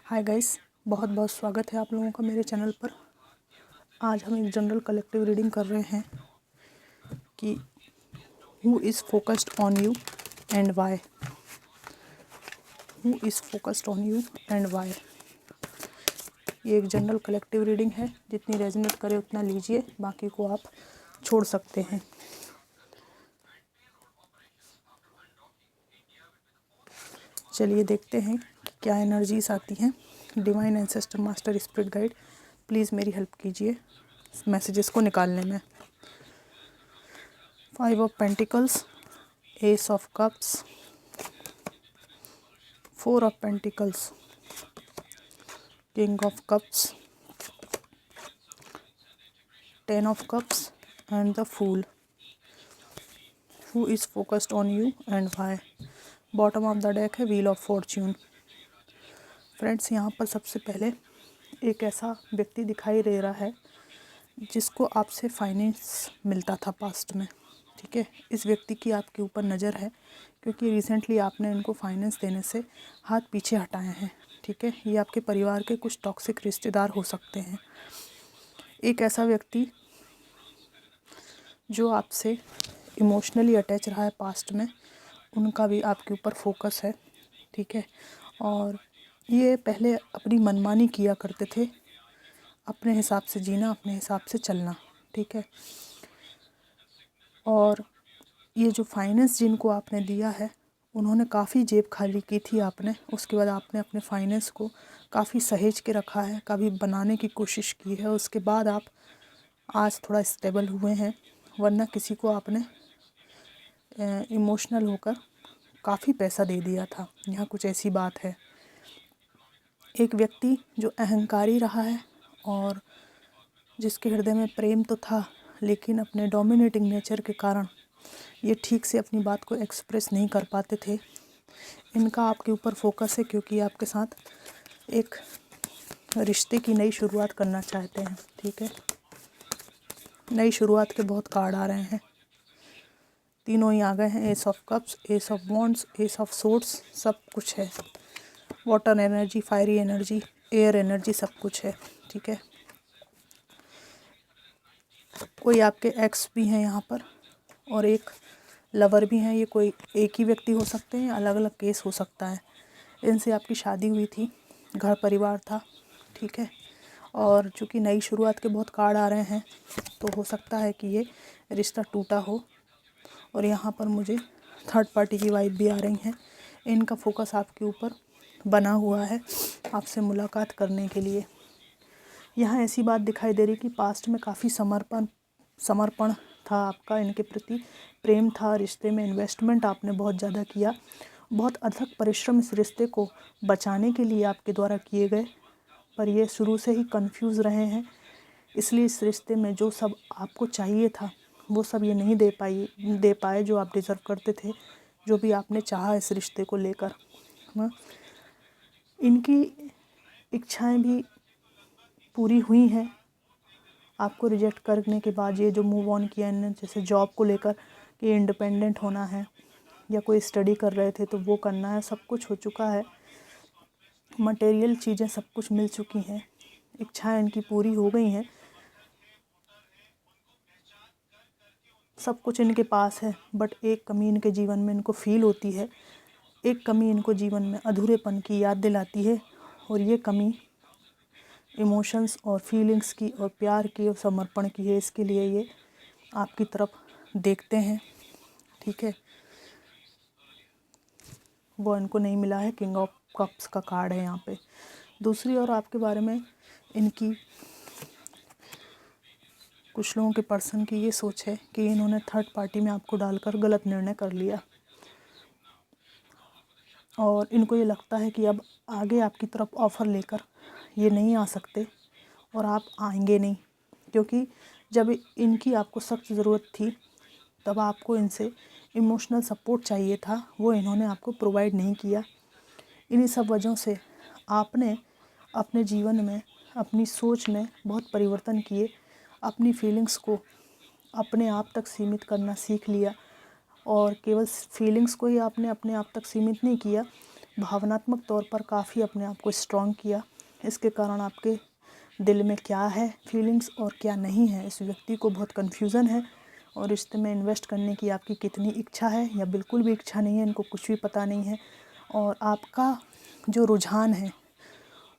Hi guys, बहुत बहुत स्वागत है आप लोगों का मेरे चैनल पर। आज हम एक जनरल कलेक्टिव रीडिंग कर रहे हैं कि who is focused on you and why. Who is focused on you and why. ये एक जनरल कलेक्टिव रीडिंग है, जितनी रेजोनेट करे उतना लीजिए, बाकी को आप छोड़ सकते हैं। चलिए देखते हैं कि क्या एनर्जीज आती हैं। Divine ancestor, master, spirit guide, please मेरी हेल्प कीजिए मैसेजेस को निकालने में। 5 of pentacles, ace of cups, 4 of pentacles, king of cups, 10 of cups and the fool. Who is focused on you and why. Bottom of the deck है wheel of fortune. Friends, यहाँ पर सबसे पहले एक ऐसा व्यक्ति दिखाई दे रहा है जिसको आपसे फाइनेंस मिलता था पास्ट में। ठीक है, इस व्यक्ति की आपके ऊपर नज़र है क्योंकि रिसेंटली आपने इनको फाइनेंस देने से हाथ पीछे हटाए हैं। ठीक है, ये आपके परिवार के कुछ टॉक्सिक रिश्तेदार हो सकते हैं। एक ऐसा व्यक्ति जो आपसे इमोशनली अटैच रहा है पास्ट में, उनका भी आपके ऊपर फोकस है। ठीक है, और ये पहले अपनी मनमानी किया करते थे, अपने हिसाब से जीना, अपने हिसाब से चलना। ठीक है, और ये जो फाइनेंस जिनको आपने दिया है, उन्होंने काफ़ी जेब खाली की थी आपने। उसके बाद आपने अपने फाइनेंस को काफ़ी सहेज के रखा है, कभी बनाने की कोशिश की है। उसके बाद आप आज थोड़ा स्टेबल हुए हैं, वरना किसी को आपने इमोशनल होकर काफ़ी पैसा दे दिया था। यहाँ कुछ ऐसी बात है। एक व्यक्ति जो अहंकारी रहा है और जिसके हृदय में प्रेम तो था, लेकिन अपने डोमिनेटिंग नेचर के कारण ये ठीक से अपनी बात को एक्सप्रेस नहीं कर पाते थे। इनका आपके ऊपर फोकस है क्योंकि आपके साथ एक रिश्ते की नई शुरुआत करना चाहते हैं। ठीक है, नई शुरुआत के बहुत कार्ड आ रहे हैं, तीनों ही आ गए हैं। S of cups, S of wands, S of swords, सब कुछ है। Water energy, fiery energy, air energy, सब कुछ है। ठीक है, कोई आपके एक्स भी हैं यहाँ पर और एक लवर भी हैं। ये कोई एक ही व्यक्ति हो सकते हैं, अलग अलग केस हो सकता है। इनसे आपकी शादी हुई थी, घर परिवार था। ठीक है, और चूँकि नई शुरुआत के बहुत कार्ड आ रहे हैं, तो हो सकता है कि ये रिश्ता टूटा हो। और यहाँ पर मुझे थर्ड पार्टी की वाइब भी आ रही हैं। इनका फोकस आपके ऊपर बना हुआ है आपसे मुलाकात करने के लिए। यहाँ ऐसी बात दिखाई दे रही कि पास्ट में काफ़ी समर्पण था आपका इनके प्रति, प्रेम था, रिश्ते में इन्वेस्टमेंट आपने बहुत ज़्यादा किया, बहुत अथक परिश्रम इस रिश्ते को बचाने के लिए आपके द्वारा किए गए, पर ये शुरू से ही कंफ्यूज रहे हैं। इसलिए इस रिश्ते में जो सब आपको चाहिए था वो सब ये नहीं दे पाए जो आप डिज़र्व करते थे, जो भी आपने चाहा इस रिश्ते को लेकर। इनकी इच्छाएं भी पूरी हुई हैं आपको रिजेक्ट करने के बाद। ये जो मूव ऑन किया इन्होंने, जैसे जॉब को लेकर कि इंडिपेंडेंट होना है, या कोई स्टडी कर रहे थे तो वो करना है, सब कुछ हो चुका है। मटेरियल चीज़ें सब कुछ मिल चुकी हैं, इच्छाएं इनकी पूरी हो गई हैं, सब कुछ इनके पास है। बट एक कमी इनके जीवन में इनको फील होती है, एक कमी इनको जीवन में अधूरेपन की याद दिलाती है, और ये कमी इमोशंस और फीलिंग्स की और प्यार की और समर्पण की है। इसके लिए ये आपकी तरफ देखते हैं। ठीक है, वो इनको नहीं मिला है। किंग ऑफ कप्स का कार्ड है यहाँ पे। दूसरी ओर आपके बारे में इनकी कुछ लोगों के पर्सन की ये सोच है कि इन्होंने थर्ड पार्टी में आपको डालकर गलत निर्णय कर लिया, और इनको ये लगता है कि अब आगे आपकी तरफ ऑफ़र लेकर ये नहीं आ सकते और आप आएंगे नहीं, क्योंकि जब इनकी आपको सख्त ज़रूरत थी तब आपको इनसे इमोशनल सपोर्ट चाहिए था, वो इन्होंने आपको प्रोवाइड नहीं किया। इन्हीं सब वजहों से आपने अपने जीवन में, अपनी सोच में बहुत परिवर्तन किए, अपनी फीलिंग्स को अपने आप तक सीमित करना सीख लिया। और केवल फीलिंग्स को ही आपने अपने आप तक सीमित नहीं किया, भावनात्मक तौर पर काफ़ी अपने आप को स्ट्रॉन्ग किया। इसके कारण आपके दिल में क्या है फीलिंग्स और क्या नहीं है, इस व्यक्ति को बहुत कन्फ्यूज़न है। और रिश्ते में इन्वेस्ट करने की आपकी कितनी इच्छा है या बिल्कुल भी इच्छा नहीं है, इनको कुछ भी पता नहीं है। और आपका जो रुझान है,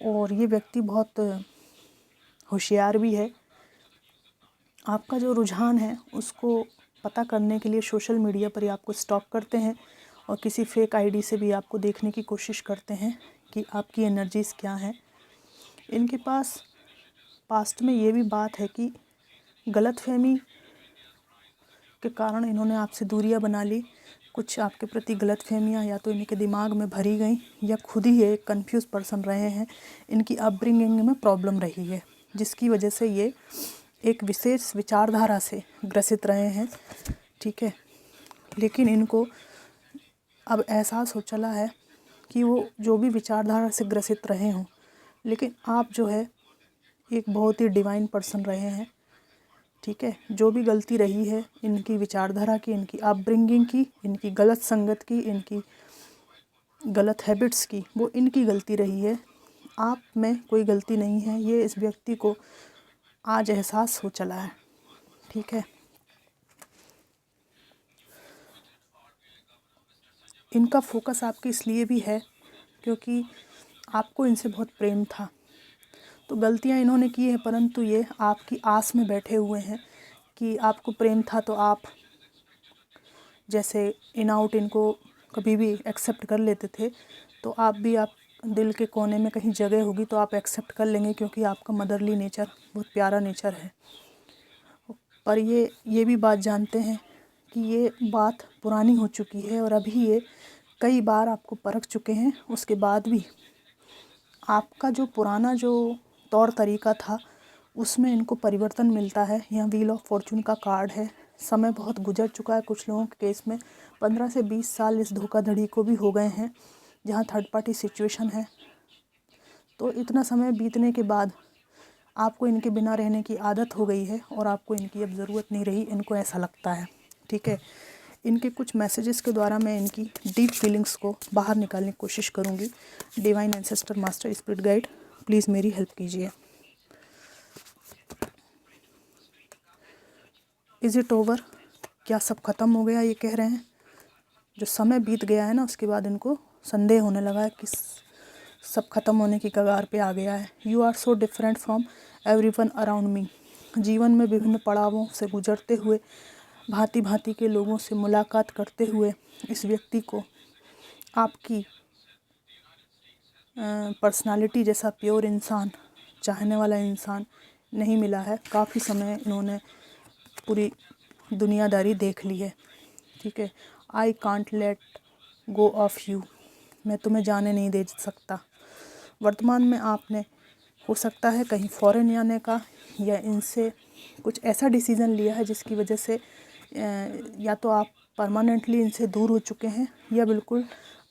और ये व्यक्ति बहुत होशियार भी है, आपका जो रुझान है उसको पता करने के लिए सोशल मीडिया पर ही आपको स्टॉक करते हैं और किसी फेक आईडी से भी आपको देखने की कोशिश करते हैं कि आपकी एनर्जीज़ क्या हैं। इनके पास पास्ट में ये भी बात है कि गलतफहमी के कारण इन्होंने आपसे दूरियां बना ली। कुछ आपके प्रति गलतफहमियां या तो इनके दिमाग में भरी गई या खुद ही ये कंफ्यूज पर्सन रहे हैं। इनकी अपब्रिंगिंग में प्रॉब्लम रही है, जिसकी वजह से ये एक विशेष विचारधारा से ग्रसित रहे हैं, ठीक है। लेकिन इनको अब एहसास हो चला है कि वो जो भी विचारधारा से ग्रसित रहे हों, लेकिन आप जो है एक बहुत ही डिवाइन पर्सन रहे हैं, ठीक है। जो भी गलती रही है इनकी विचारधारा की, इनकी अपब्रिंगिंग की, इनकी गलत संगत की, इनकी गलत हैबिट्स की, वो इनकी गलती रही है। आप में कोई गलती नहीं है, ये इस व्यक्ति को आज एहसास हो चला है, ठीक है। इनका फोकस आपके इसलिए भी है क्योंकि आपको इनसे बहुत प्रेम था। तो गलतियां इन्होंने की हैं, परंतु ये आपकी आस में बैठे हुए हैं कि आपको प्रेम था तो आप जैसे इन आउट इनको कभी भी एक्सेप्ट कर लेते थे, तो आप भी आप दिल के कोने में कहीं जगह होगी तो आप एक्सेप्ट कर लेंगे, क्योंकि आपका मदरली नेचर बहुत प्यारा नेचर है। पर ये भी बात जानते हैं कि ये बात पुरानी हो चुकी है और अभी ये कई बार आपको परख चुके हैं। उसके बाद भी आपका जो पुराना जो तौर तरीका था उसमें इनको परिवर्तन मिलता है। यहाँ व्हील ऑफ फॉर्चून का कार्ड है। समय बहुत गुजर चुका है कुछ लोगों के केस में, 15 से 20 साल इस धोखाधड़ी को भी हो गए हैं, जहाँ थर्ड पार्टी सिचुएशन है। तो इतना समय बीतने के बाद आपको इनके बिना रहने की आदत हो गई है और आपको इनकी अब ज़रूरत नहीं रही, इनको ऐसा लगता है, ठीक है। इनके कुछ मैसेजेस के द्वारा मैं इनकी डीप फीलिंग्स को बाहर निकालने की कोशिश करूँगी। Divine ancestor master spirit guide, please मेरी हेल्प कीजिए। Is it over? क्या सब ख़त्म हो गया? ये कह रहे हैं जो समय बीत गया है ना, उसके बाद इनको संदेह होने लगा है कि सब ख़त्म होने की कगार पे आ गया है। You are so different from everyone around me. जीवन में विभिन्न पड़ावों से गुजरते हुए, भांति भांति के लोगों से मुलाकात करते हुए इस व्यक्ति को आपकी पर्सनालिटी जैसा प्योर इंसान, चाहने वाला इंसान नहीं मिला है। काफ़ी समय इन्होंने पूरी दुनियादारी देख ली है, ठीक है। I can't let go of you, मैं तुम्हें जाने नहीं दे सकता। वर्तमान में आपने हो सकता है कहीं फ़ॉरेन जाने का या इनसे कुछ ऐसा डिसीज़न लिया है जिसकी वजह से या तो आप परमानेंटली इनसे दूर हो चुके हैं या बिल्कुल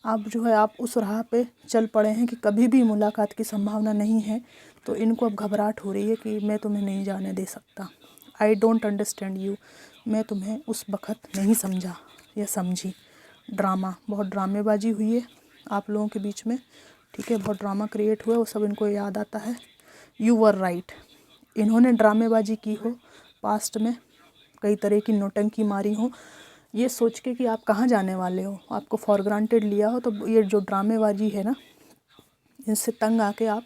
आप जो है आप उस राह पे चल पड़े हैं कि कभी भी मुलाकात की संभावना नहीं है। तो इनको अब घबराहट हो रही है कि मैं तुम्हें नहीं जाने दे सकता। आई डोंट अंडरस्टैंड यू, मैं तुम्हें उस वक़्त नहीं समझा या समझी। ड्रामा, बहुत ड्रामेबाजी हुई है आप लोगों के बीच में, ठीक है। बहुत ड्रामा क्रिएट हुआ है, वो सब इनको याद आता है। यू वर राइट, इन्होंने ड्रामेबाजी की हो पास्ट में, कई तरह की नौटंकी मारी हो, ये सोच के कि आप कहाँ जाने वाले हो, आपको फॉर ग्रांटेड लिया हो। तो ये जो ड्रामेबाजी है ना, इनसे तंग आके आप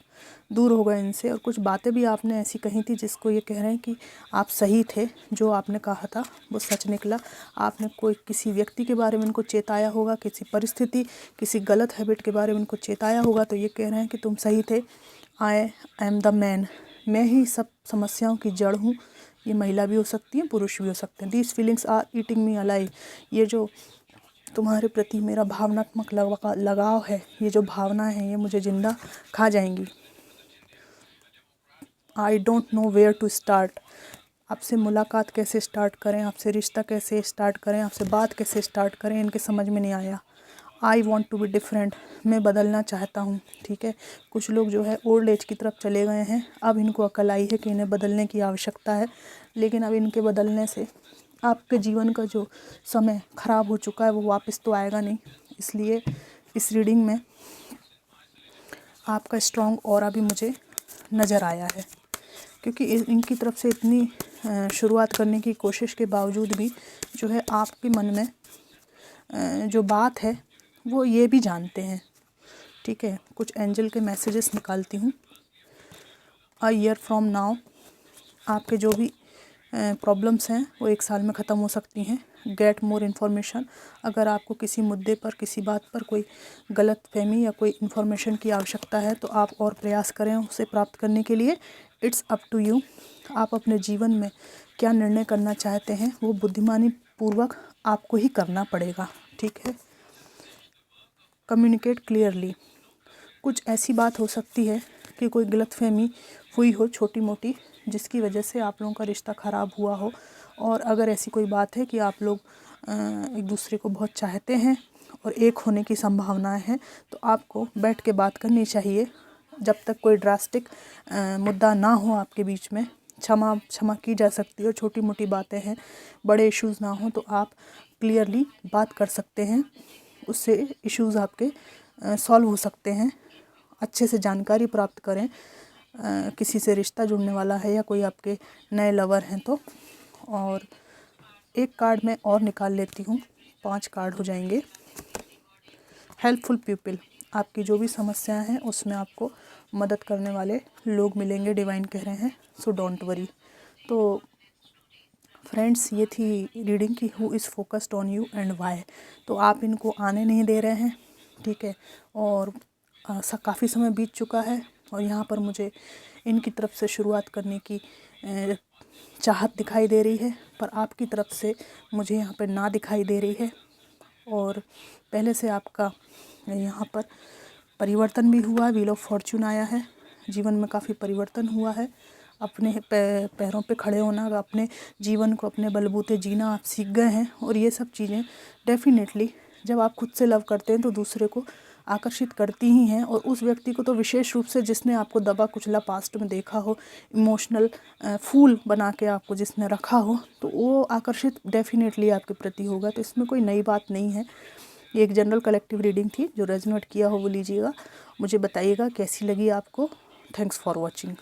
दूर हो गए इनसे। और कुछ बातें भी आपने ऐसी कही थी जिसको ये कह रहे हैं कि आप सही थे, जो आपने कहा था वो सच निकला। आपने कोई किसी व्यक्ति के बारे में इनको चेताया होगा, किसी परिस्थिति, किसी गलत हैबिट के बारे में इनको चेताया होगा, तो ये कह रहे हैं कि तुम सही थे। आई एम द मैन, मैं ही सब समस्याओं की जड़ हूँ। ये महिला भी हो सकती है, पुरुष भी हो सकते हैं। These feelings are eating me alive, ये जो तुम्हारे प्रति मेरा भावनात्मक लगाव है, ये जो भावनाएं हैं, ये मुझे ज़िंदा खा जाएंगी। I don't know where to start, आपसे मुलाकात कैसे स्टार्ट करें, आपसे रिश्ता कैसे स्टार्ट करें, आपसे बात कैसे स्टार्ट करें, इनके समझ में नहीं आया। I want to be different, मैं बदलना चाहता हूँ, ठीक है। कुछ लोग जो है ओल्ड एज की तरफ चले गए हैं, अब इनको अकल आई है कि इन्हें बदलने की आवश्यकता है। लेकिन अब इनके बदलने से आपके जीवन का जो समय ख़राब हो चुका है वो वापस तो आएगा नहीं, इसलिए इस रीडिंग में आपका स्ट्रॉन्ग ऑरा भी मुझे नज़र आया है, क्योंकि इनकी तरफ से इतनी शुरुआत करने की कोशिश के बावजूद भी जो है आपके मन में जो बात है वो ये भी जानते हैं। ठीक है, कुछ एंजल के मैसेजेस निकालती हूँ। अ ईयर फ्रॉम नाउ, आपके जो भी प्रॉब्लम्स हैं वो 1 साल में ख़त्म हो सकती हैं। गेट मोर इन्फॉर्मेशन, अगर आपको किसी मुद्दे पर, किसी बात पर कोई गलत फहमी या कोई इन्फॉर्मेशन की आवश्यकता है तो आप और प्रयास करें उसे प्राप्त करने के लिए। इट्स अप टू यू, आप अपने जीवन में क्या निर्णय करना चाहते हैं वो बुद्धिमानी पूर्वक आपको ही करना पड़ेगा। ठीक है। कम्युनिकेट क्लियरली, कुछ ऐसी बात हो सकती है कि कोई गलतफहमी हुई हो छोटी मोटी, जिसकी वजह से आप लोगों का रिश्ता ख़राब हुआ हो। और अगर ऐसी कोई बात है कि आप लोग एक दूसरे को बहुत चाहते हैं और एक होने की संभावनाएं हैं, तो आपको बैठ के बात करनी चाहिए। जब तक कोई ड्रास्टिक मुद्दा ना हो आपके बीच में, क्षमा की जा सकती है। छोटी मोटी बातें हैं, बड़े इश्यूज़ ना हो तो आप क्लियरली बात कर सकते हैं, उससे इश्यूज़ आपके सॉल्व हो सकते हैं। अच्छे से जानकारी प्राप्त करें, किसी से रिश्ता जुड़ने वाला है या कोई आपके नए लवर हैं तो। और एक कार्ड मैं और निकाल लेती हूँ, 5 कार्ड हो जाएंगे। हेल्पफुल पीपल, आपकी जो भी समस्याएं हैं उसमें आपको मदद करने वाले लोग मिलेंगे, डिवाइन कह रहे हैं, सो डोंट वरी। तो फ्रेंड्स, ये थी रीडिंग की who is focused on you and why. तो आप इनको आने नहीं दे रहे हैं, ठीक है, और काफ़ी समय बीत चुका है और यहाँ पर मुझे इनकी तरफ से शुरुआत करने की चाहत दिखाई दे रही है, पर आपकी तरफ से मुझे यहाँ पर ना दिखाई दे रही है। और पहले से आपका यहाँ पर परिवर्तन भी हुआ, व्हील ऑफ फॉर्चून आया है, जीवन में काफ़ी परिवर्तन हुआ है। अपने पैरों पे खड़े होना, अपने जीवन को अपने बलबूते जीना आप सीख गए हैं। और ये सब चीज़ें डेफिनेटली जब आप खुद से लव करते हैं तो दूसरे को आकर्षित करती ही हैं। और उस व्यक्ति को तो विशेष रूप से जिसने आपको दबा कुचला पास्ट में देखा हो, इमोशनल फूल बना के आपको जिसने रखा हो, तो वो आकर्षित डेफिनेटली आपके प्रति होगा। तो इसमें कोई नई बात नहीं है। ये एक जनरल कलेक्टिव रीडिंग थी, जो रेजोनेट किया हो वो लीजिएगा। मुझे बताइएगा कैसी लगी आपको। Thanks for watching.